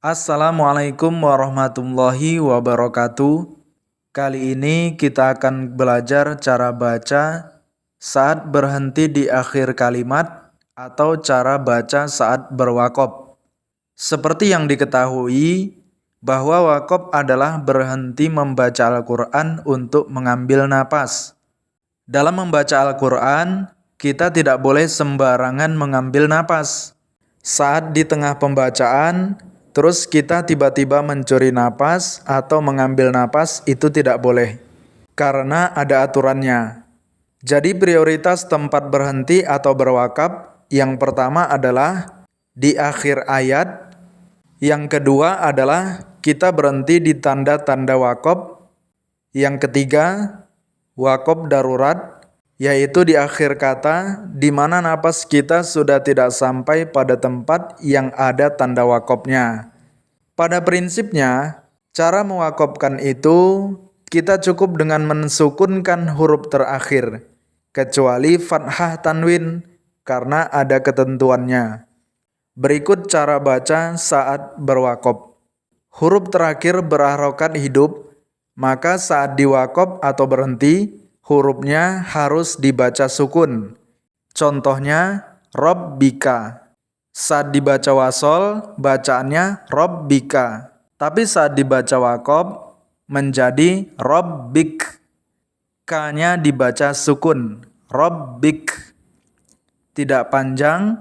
Assalamualaikum warahmatullahi wabarakatuh. Kali ini kita akan belajar cara baca saat berhenti di akhir kalimat atau cara baca saat berwaqaf. Seperti yang diketahui bahwa waqaf adalah berhenti membaca Al-Quran untuk mengambil napas. Dalam membaca Al-Quran, kita tidak boleh sembarangan mengambil napas. Saat di tengah pembacaan, terus kita tiba-tiba mencuri napas atau mengambil napas, itu tidak boleh. Karena ada aturannya. Jadi prioritas tempat berhenti atau berwaqaf, yang pertama adalah di akhir ayat. Yang kedua adalah kita berhenti di tanda-tanda waqaf. Yang ketiga, waqaf darurat, yaitu di akhir kata di mana napas kita sudah tidak sampai pada tempat yang ada tanda waqafnya. Pada prinsipnya, cara mewaqafkan itu kita cukup dengan mensukunkan huruf terakhir, kecuali fathah tanwin karena ada ketentuannya. Berikut cara baca saat berwaqaf. Huruf terakhir berharokat hidup, maka saat diwaqaf atau berhenti, hurufnya harus dibaca sukun. Contohnya, Rabbika. Saat dibaca wasol, bacaannya Rabbika. Tapi saat dibaca waqaf, menjadi Rabbik. K-nya dibaca sukun. Rabbik. Tidak panjang,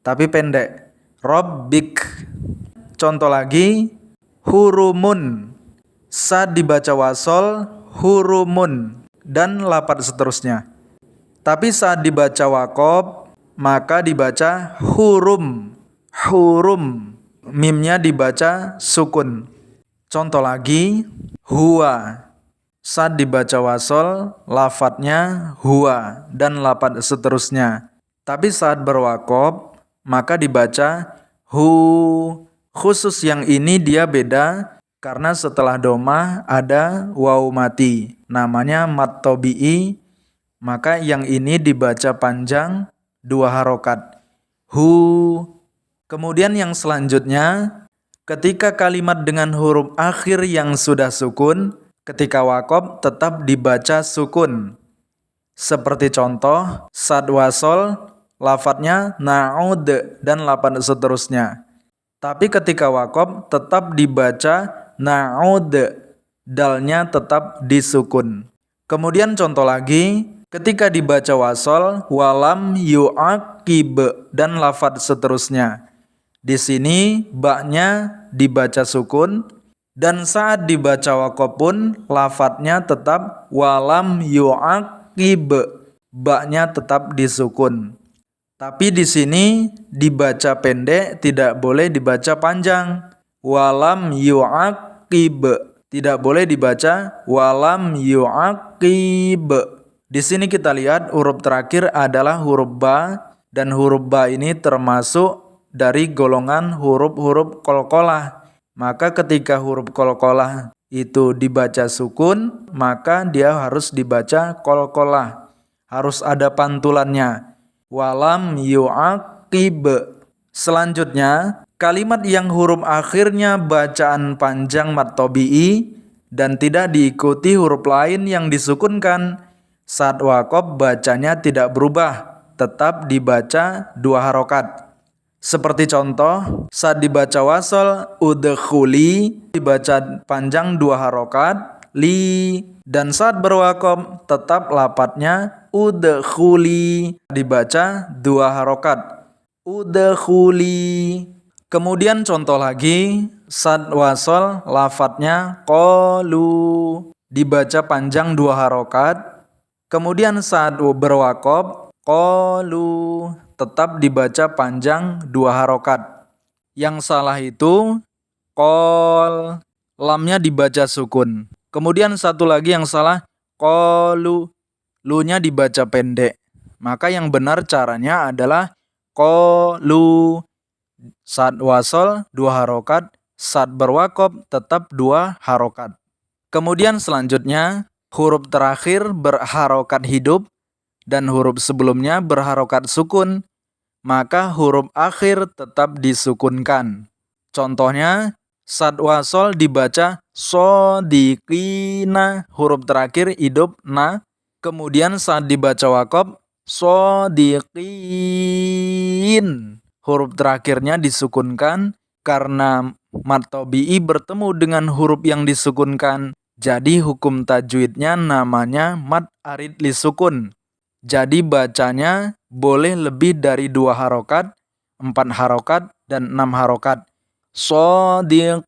tapi pendek. Rabbik. Contoh lagi, hurumun. Saat dibaca wasol, hurumun. Dan lapat seterusnya. Tapi saat dibaca waqaf, maka dibaca hurum. Hurum. Mimnya dibaca sukun. Contoh lagi, huwa. Saat dibaca wasol, lafadznya huwa. Dan lapat seterusnya. Tapi saat berwaqaf, maka dibaca hu. Khusus yang ini dia beda karena setelah domah ada waw mati. Namanya mat tobi'i. Maka yang ini dibaca panjang 2 harokat. Hu. Kemudian yang selanjutnya, ketika kalimat dengan huruf akhir yang sudah sukun, ketika waqaf tetap dibaca sukun. Seperti contoh, saat wasol, lafadznya na'ud dan lapan seterusnya. Tapi ketika waqaf tetap dibaca na'ud, dalnya tetap disukun. Kemudian contoh lagi, ketika dibaca wasol, walam yu'aqib dan lafadz seterusnya. Di sini baknya dibaca sukun dan saat dibaca waqaf pun lafadznya tetap walam yu'aqib, baknya tetap disukun. Tapi di sini dibaca pendek, tidak boleh dibaca panjang. Walam yu'aqib. Tidak boleh dibaca walam yu'aqib. Di sini kita lihat huruf terakhir adalah huruf ba dan huruf ba ini termasuk dari golongan huruf-huruf qalqalah. Maka ketika huruf qalqalah itu dibaca sukun, maka dia harus dibaca qalqalah. Harus ada pantulannya. Walam yu'aqib. Selanjutnya, kalimat yang huruf akhirnya bacaan panjang mat tobi'i dan tidak diikuti huruf lain yang disukunkan, saat waqaf bacanya tidak berubah, tetap dibaca 2 harokat. Seperti contoh, saat dibaca wasol, udkhuli, dibaca panjang 2 harokat, li. Dan saat berwaqaf tetap lapatnya udkhuli, dibaca 2 harokat. Udkhuli. Kemudian contoh lagi, saat wasol lafadznya qalu, dibaca panjang 2 harokat. Kemudian saat berwaqaf qalu, tetap dibaca panjang 2 harokat. Yang salah itu qol, lamnya dibaca sukun. Kemudian satu lagi yang salah, qalu, lu-nya dibaca pendek. Maka yang benar caranya adalah qalu. Saat wasol 2 harokat, saat berwaqaf tetap 2 harokat. Kemudian selanjutnya, huruf terakhir berharokat hidup dan huruf sebelumnya berharokat sukun. Maka huruf akhir tetap disukunkan. Contohnya, sad wasol dibaca sodiqina, huruf terakhir hidup na. Kemudian saat dibaca wakob, sodiqin, huruf terakhirnya disukunkan. Karena mad tabi'i bertemu dengan huruf yang disukunkan, jadi hukum tajwidnya namanya mad arid lisukun. Jadi bacanya boleh lebih dari 2 harokat, 4 harokat, dan 6 harokat. Shodiqin.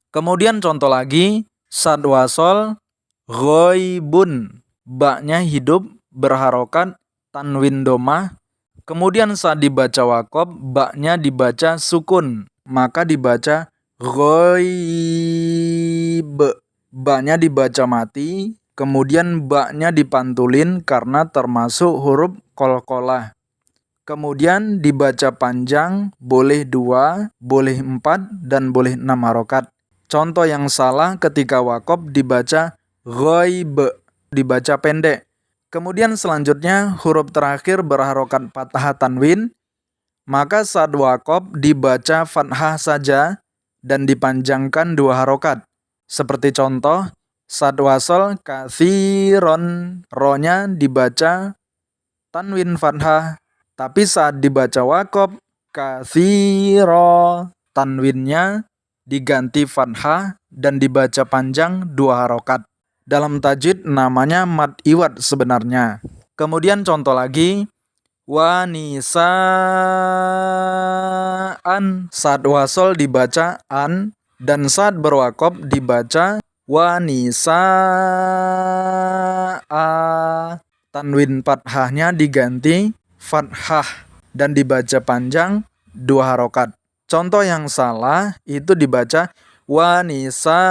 Kemudian contoh lagi, sad wasol ghaibun, baknya hidup berharokat tanwin domah. Kemudian saat dibaca wakob, baknya dibaca sukun, maka dibaca ghaib. Baknya dibaca mati, kemudian baknya dipantulin karena termasuk huruf qalqalah. Kemudian dibaca panjang, boleh 2, boleh 4, dan boleh 6 harokat. Contoh yang salah ketika wakob dibaca ghaib, dibaca pendek. Kemudian selanjutnya huruf terakhir berharokat fathah tanwin, maka saat wakob dibaca fathah saja dan dipanjangkan 2 harokat. Seperti contoh, saat wasol kathiron, ronya dibaca tanwin fathah, tapi saat dibaca wakob kathiro, tanwinnya diganti fathah dan dibaca panjang 2 harokat. Dalam tajwid namanya mad iwad sebenarnya. Kemudian contoh lagi, wanisaan, saat wasol dibaca an, dan saat berwakob dibaca wanisaa. Tanwin fathahnya diganti fathah dan dibaca panjang 2 harokat. Contoh yang salah itu dibaca wanisa.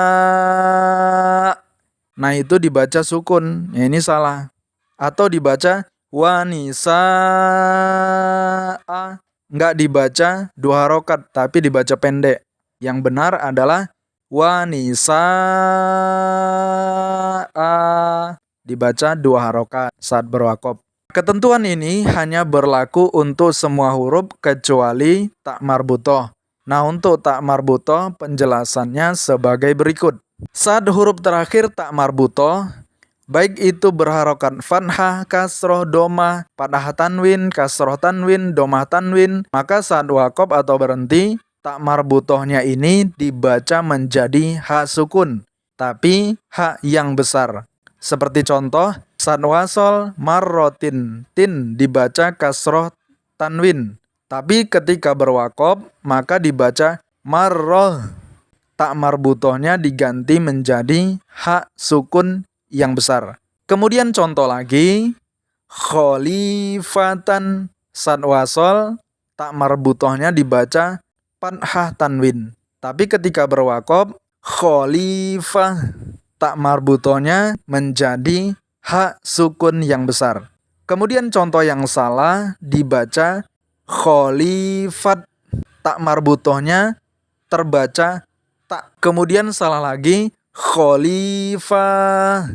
Nah itu dibaca sukun, ya ini salah. Atau dibaca wanisa'a, nggak dibaca 2 harokat tapi dibaca pendek. Yang benar adalah wanisa'a, dibaca 2 harokat saat berwakob. Ketentuan ini hanya berlaku untuk semua huruf kecuali tak marbutoh. Nah untuk tak marbutoh penjelasannya sebagai berikut. Saat huruf terakhir tak marbutoh, baik itu berharokat fathah, kasroh, domah, fathah tanwin, kasroh tanwin, domah tanwin, maka saat wakob atau berhenti, tak marbutohnya ini dibaca menjadi hak sukun, tapi hak yang besar. Seperti contoh, saat wasol marrotin, tin dibaca kasroh tanwin, tapi ketika berwakob maka dibaca marroh. Tak marbutohnya diganti menjadi hak sukun yang besar. Kemudian contoh lagi, khalifatan, saat wasol tak marbutohnya dibaca fathah tanwin, tapi ketika berwakob khalifah, tak marbutohnya menjadi hak sukun yang besar. Kemudian contoh yang salah dibaca khalifat, tak marbutohnya terbaca tak. Kemudian salah lagi, khalifah,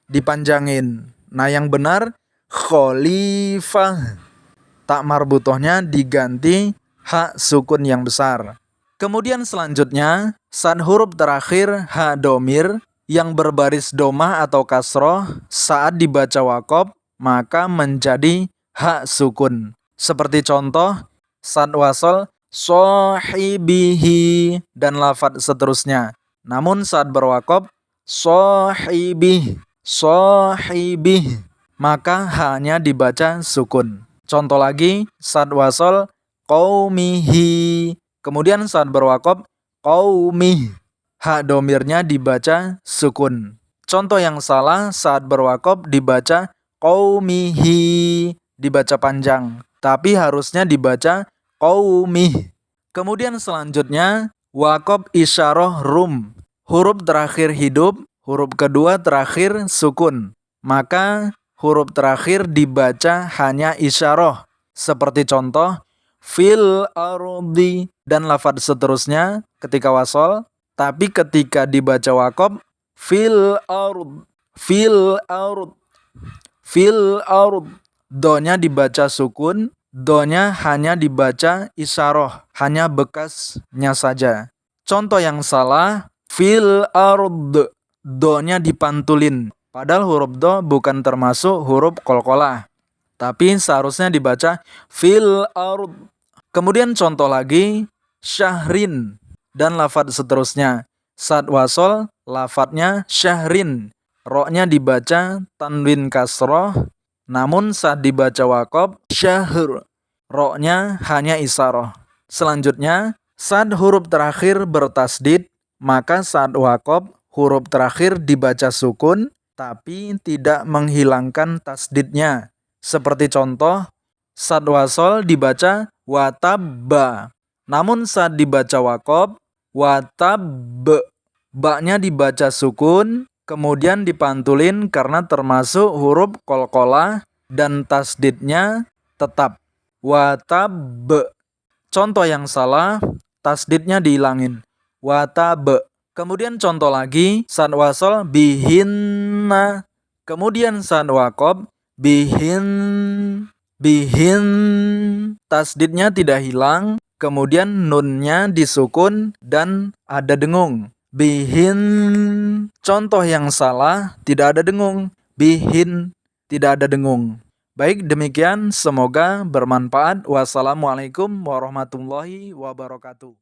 dipanjangin. Nah yang benar, khalifah, tak marbutohnya diganti hak sukun yang besar. Kemudian selanjutnya, saat huruf terakhir ha domir yang berbaris domah atau kasroh, saat dibaca wakob maka menjadi hak sukun. Seperti contoh, saat wasol sohibihi dan lafadz seterusnya. Namun saat berwakob sohibih, sohibih, maka hanya dibaca sukun. Contoh lagi, saat wasol qaumihi, kemudian saat berwakob qaumih, hak domirnya dibaca sukun. Contoh yang salah, saat berwakob dibaca qaumihi, dibaca panjang, tapi harusnya dibaca qaumih. Kemudian selanjutnya wakob isyarah rum, huruf terakhir hidup, huruf kedua terakhir sukun, maka huruf terakhir dibaca hanya isyarah. Seperti contoh fil ardi dan lafadz seterusnya ketika wasol, tapi ketika dibaca wakob fil ard, fil ard, fil ard, donya dibaca sukun, Do-nya hanya dibaca isyarah, hanya bekasnya saja. Contoh yang salah, fil ard, do-nya dipantulin. Padahal huruf do bukan termasuk huruf qalqalah, tapi seharusnya dibaca fil ard. Kemudian contoh lagi, syahrin dan lafadz seterusnya. Sad wasol, lafadznya syahrin. Ro-nya dibaca tanwin kasroh, namun saat dibaca waqaf syahr, ro-nya hanya isyarah. Selanjutnya, saat huruf terakhir bertasdid, maka saat waqaf huruf terakhir dibaca sukun tapi tidak menghilangkan tasdidnya. Seperti contoh, saat wasol dibaca watabba, namun saat dibaca waqaf watab, ba-nya dibaca sukun kemudian dipantulin karena termasuk huruf qalqalah dan tasdidnya tetap watab. Contoh yang salah, tasdidnya dihilangin watab. Kemudian contoh lagi, saat wasol bihinna, kemudian saat waqaf bihin, tasdidnya tidak hilang, kemudian nunnya disukun dan ada dengung. Bihin. Contoh yang salah, tidak ada dengung. Bihin, tidak ada dengung. Baik, demikian semoga bermanfaat. Wassalamualaikum warahmatullahi wabarakatuh.